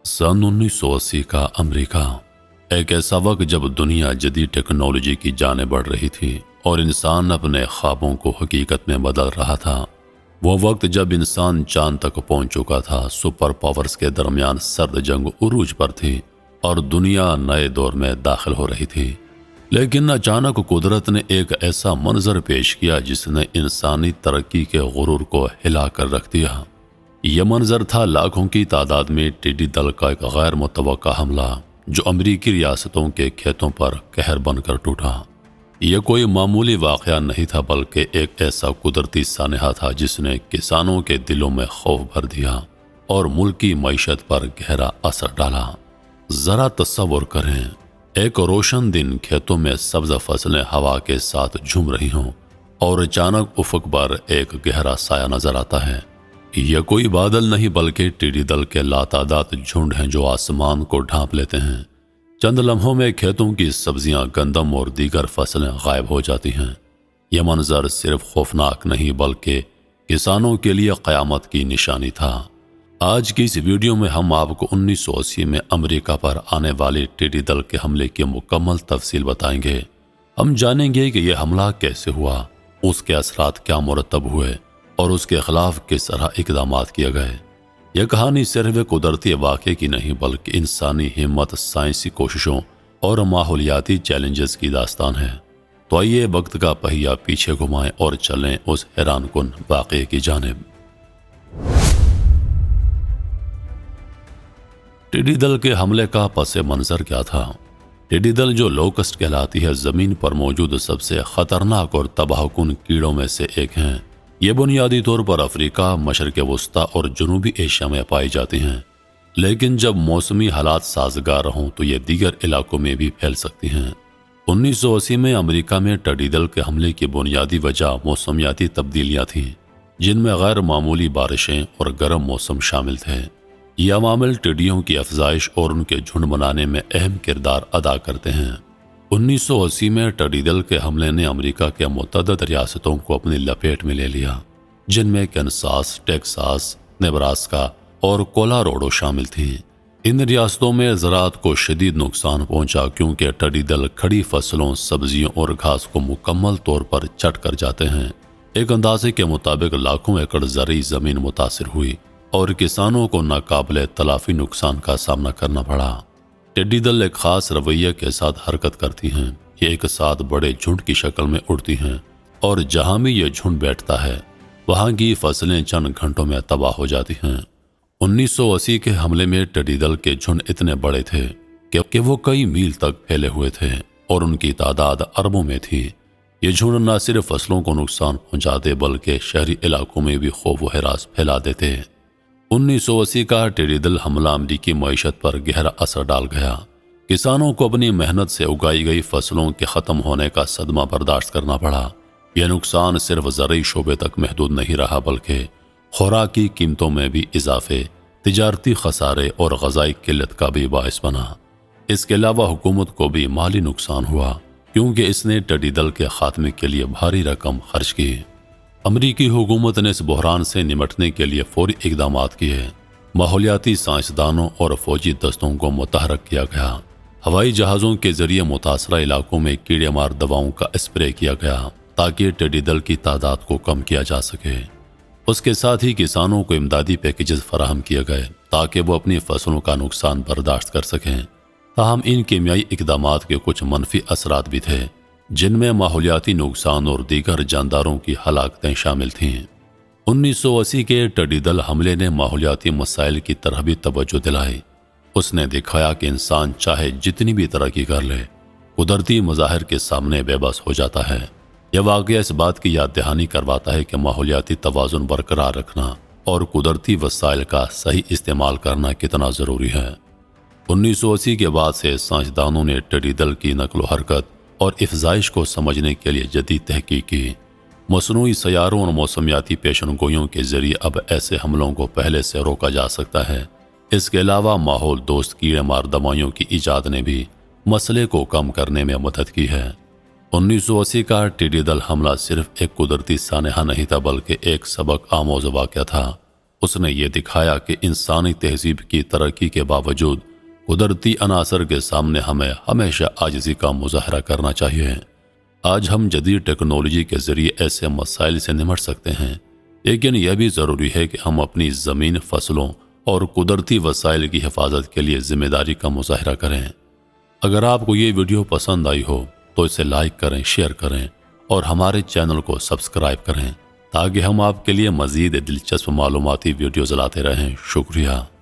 सन 1980 का अमेरिका एक ऐसा वक्त जब दुनिया जदीद टेक्नोलॉजी की जाने बढ़ रही थी और इंसान अपने ख्वाबों को हकीकत में बदल रहा था। वो वक्त जब इंसान चांद तक पहुंच चुका था, सुपर पावर्स के दरमियान सर्द जंग उरूज पर थी और दुनिया नए दौर में दाखिल हो रही थी। लेकिन अचानक कुदरत ने एक ऐसा मंजर पेश किया जिसने इंसानी तरक्की के गुरूर को हिला कर रख दिया। यह मंजर था लाखों की तादाद में टिड्डी दल का एक गैर मुतवक्का हमला जो अमरीकी रियासतों के खेतों पर कहर बनकर टूटा। यह कोई मामूली वाक़या नहीं था, बल्कि एक ऐसा कुदरती सानहा था जिसने किसानों के दिलों में खौफ भर दिया और मुल्क की मईशत पर गहरा असर डाला। ज़रा तस्वुर करें, एक रोशन दिन खेतों में सब्ज फसलें हवा के साथ झूम रही हों और अचानक उफ़क़ पर एक गहरा साया नजर आता है। यह कोई बादल नहीं बल्कि टिड्डी दल के लातादाद झुंड हैं जो आसमान को ढांप लेते हैं। चंद लम्हों में खेतों की सब्जियां, गंदम और दीगर फसलें गायब हो जाती हैं। यह मंजर सिर्फ खौफनाक नहीं बल्कि किसानों के लिए क़यामत की निशानी था। आज की इस वीडियो में हम आपको 1980 में अमेरिका पर आने वाले टिड्डी दल के हमले की मुकम्मल तफसील बताएंगे। हम जानेंगे कि यह हमला कैसे हुआ, उसके असरात क्या मुरतब हुए और उसके खिलाफ किस तरह इकदामात किए गए। यह कहानी सिर्फ एक कुदरती वाक़े की नहीं बल्कि इंसानी हिम्मत, साइंसी कोशिशों और माहौलियाती चैलेंजेस की दास्तान है। तो आइए वक्त का पहिया पीछे घुमाएं और चलें उस हैरानकुन वाक़े की जानिब। टिड्डी दल के हमले का पस मंजर क्या था? टिड्डी दल, जो लोकस्ट कहलाती है, ज़मीन पर मौजूद सबसे ख़तरनाक और तबाहकुन कीड़ों में से एक हैं। ये बुनियादी तौर पर अफ्रीका, मशरक़ वस्ता और जनूबी एशिया में पाई जाती हैं, लेकिन जब मौसमी हालात साजगार हों तो ये दीगर इलाकों में भी फैल सकती हैं। 1980 में अमेरिका में टिड्डी दल के हमले की बुनियादी वजह मौसमियाती तब्दीलियाँ थीं, जिनमें गैर मामूली बारिशें और गर्म मौसम शामिल थे। ये अवामिल टिड्डियों की अफजाइश और उनके झुंड बनाने में अहम किरदार अदा करते हैं। 1980 में टिड्डी दल के हमले ने अमेरिका के मुतअद्दिद रियासतों को अपनी लपेट में ले लिया, जिनमें कैनसास, टेक्सास, नेब्रास्का और कोलोराडो शामिल थी। इन रियासतों में ज़राअत को शदीद नुकसान पहुंचा क्योंकि टिड्डी दल खड़ी फसलों, सब्जियों और घास को मुकम्मल तौर पर चट कर जाते हैं। एक अंदाजे के मुताबिक लाखों एकड़ ज़रई ज़मीन मुतासिर हुई और किसानों को नाकाबिले तलाफी नुकसान का सामना करना पड़ा। टिड्डी दल एक खास रवैये के साथ हरकत करती हैं। ये एक साथ बड़े झुंड की शक्ल में उड़ती हैं और जहां भी ये झुंड बैठता है वहां की फसलें चंद घंटों में तबाह हो जाती हैं। 1980 के हमले में टिड्डी दल के झुंड इतने बड़े थे कि वो कई मील तक फैले हुए थे और उनकी तादाद अरबों में थी। ये झुंड न सिर्फ फसलों को नुकसान पहुंचाते बल्कि शहरी इलाकों में भी खौफ व हरास फैला देते। 1980 का टिड्डी दल हमला अमरीकी मईशत पर गहरा असर डाल गया। किसानों को अपनी मेहनत से उगाई गई फसलों के ख़त्म होने का सदमा बर्दाश्त करना पड़ा। यह नुकसान सिर्फ ज़रई शोबे तक महदूद नहीं रहा बल्कि खुराकी कीमतों में भी इजाफे, तिजारती खसारे और ग़ज़ाई किल्लत का भी बाइस बना। इसके अलावा हुकूमत को भी माली नुकसान हुआ क्योंकि इसने टिड्डी दल के खात्मे के लिए भारी रकम खर्च की। अमरीकी हुकूमत ने इस बहरान से निमटने के लिए फौरी इकदामात किए। माहौलियाती साइंसदानों और फौजी दस्तों को मुतहरक किया गया। हवाई जहाज़ों के जरिए मुतासरा इलाकों में कीड़े मार दवाओं का स्प्रे किया गया ताकि टिड्डी दल की तादाद को कम किया जा सके। उसके साथ ही किसानों को इमदादी पैकेजेस फराहम किए गए ताकि वो अपनी फसलों का नुकसान बर्दाश्त कर सकें। ताहम इन कीमियाई इकदामात के कुछ मनफी असरात भी थे, जिनमें माहौलियाती नुकसान और दीगर जानदारों की हलाकतें शामिल थीं। 1980 के टिड्डी दल हमले ने माहौलियाती मसाइल की तरह भी तवज्जो दिलाई। उसने दिखाया कि इंसान चाहे जितनी भी तरक्की कर ले, कुदरती मज़ाहिर के सामने बेबस हो जाता है। यह वाक़या इस बात की याद दहानी करवाता है कि माहौलियाती तवाज़ुन बरकरार रखना और कुदरती वसाइल का सही इस्तेमाल करना कितना ज़रूरी है। 1980 के बाद से साइंसदानों ने टिड्डी दल की नकलो हरकत और इफ़ज़ाइश को समझने के लिए जदीद तहकीक की। मसनूई सैयारों और मौसमियाती पेशनगोइयों के जरिए अब ऐसे हमलों को पहले से रोका जा सकता है। इसके अलावा माहौल दोस्त कीड़े मार दवाइयों की ईजाद ने भी मसले को कम करने में मदद की है। 1980 का टिड्डी दल हमला सिर्फ एक कुदरती सानहा नहीं था बल्कि एक सबक आमोज़ वाक़या था। اس نے یہ دکھایا کہ انسانی تہذیب کی ترقی کے باوجود قدرتی عناصر کے سامنے ہمیں ہمیشہ عاجزی کا مظاہرہ کرنا چاہیے۔ آج ہم جدید ٹیکنالوجی کے ذریعے ایسے مسائل سے نمٹ سکتے ہیں، لیکن یہ بھی ضروری ہے کہ ہم اپنی زمین، فصلوں اور قدرتی وسائل کی حفاظت کے لیے ذمہ داری کا مظاہرہ کریں۔ اگر آپ کو یہ ویڈیو پسند آئی ہو تو اسے لائک کریں، شیئر کریں اور ہمارے چینل کو سبسکرائب کریں تاکہ ہم آپ کے لیے مزید دلچسپ معلوماتی ویڈیوز لاتے رہیں۔ شکریہ۔